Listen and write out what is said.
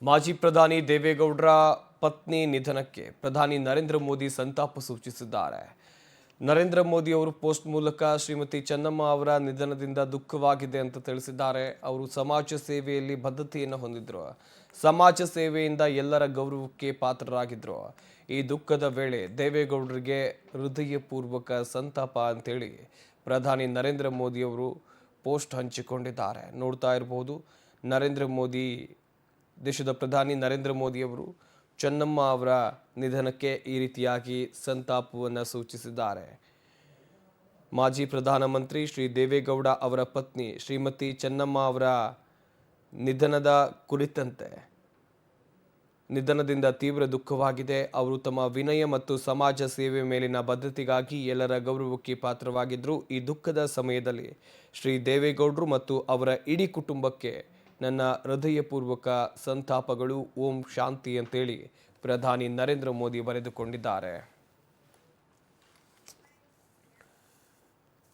ಮಾಜಿ ಪ್ರಧಾನಿ ದೇವೇಗೌಡರ ಪತ್ನಿ ನಿಧನಕ್ಕೆ ಪ್ರಧಾನಿ ನರೇಂದ್ರ ಮೋದಿ ಸಂತಾಪ ಸೂಚಿಸಿದ್ದಾರೆ. ನರೇಂದ್ರ ಮೋದಿ ಅವರು ಪೋಸ್ಟ್ ಮೂಲಕ ಶ್ರೀಮತಿ ಚೆನ್ನಮ್ಮ ಅವರ ನಿಧನದಿಂದ ದುಃಖವಾಗಿದೆ ಅಂತ ತಿಳಿಸಿದ್ದಾರೆ. ಅವರು ಸಮಾಜ ಸೇವೆಯಲ್ಲಿ ಬದ್ಧತೆಯನ್ನು ಹೊಂದಿದ್ರು. ಸಮಾಜ ಸೇವೆಯಿಂದ ಎಲ್ಲರ ಗೌರವಕ್ಕೆ ಪಾತ್ರರಾಗಿದ್ರು. ಈ ದುಃಖದ ವೇಳೆ ದೇವೇಗೌಡರಿಗೆ ಹೃದಯಪೂರ್ವಕ ಸಂತಾಪ ಅಂತೇಳಿ ಪ್ರಧಾನಿ ನರೇಂದ್ರ ಮೋದಿ ಅವರು ಪೋಸ್ಟ್ ಹಂಚಿಕೊಂಡಿದ್ದಾರೆ. ನೋಡ್ತಾ ಇರಬಹುದು, ದೇಶದ ಪ್ರಧಾನಿ ನರೇಂದ್ರ ಮೋದಿ ಅವರು ಚೆನ್ನಮ್ಮ ಅವರ ನಿಧನಕ್ಕೆ ಈ ರೀತಿಯಾಗಿ ಸಂತಾಪವನ್ನು ಸೂಚಿಸಿದ್ದಾರೆ. ಮಾಜಿ ಪ್ರಧಾನಮಂತ್ರಿ ಶ್ರೀ ದೇವೇಗೌಡ ಅವರ ಪತ್ನಿ ಶ್ರೀಮತಿ ಚೆನ್ನಮ್ಮ ಅವರ ನಿಧನದ ಕುರಿತಂತೆ ನಿಧನದಿಂದ ತೀವ್ರ ದುಃಖವಾಗಿದೆ. ಅವರು ತಮ್ಮ ವಿನಯ ಮತ್ತು ಸಮಾಜ ಸೇವೆ ಮೇಲಿನ ಬದ್ಧತೆಗಾಗಿ ಎಲ್ಲರ ಗೌರವಕ್ಕೆ ಪಾತ್ರವಾಗಿದ್ದರು. ಈ ದುಃಖದ ಸಮಯದಲ್ಲಿ ಶ್ರೀ ದೇವೇಗೌಡರು ಮತ್ತು ಅವರ ಇಡೀ ಕುಟುಂಬಕ್ಕೆ ನನ್ನ ಹೃದಯಪೂರ್ವಕ ಸಂತಾಪಗಳು. ಓಂ ಶಾಂತಿ ಅಂತೇಳಿ ಪ್ರಧಾನಿ ನರೇಂದ್ರ ಮೋದಿ ಬರೆದುಕೊಂಡಿದ್ದಾರೆ.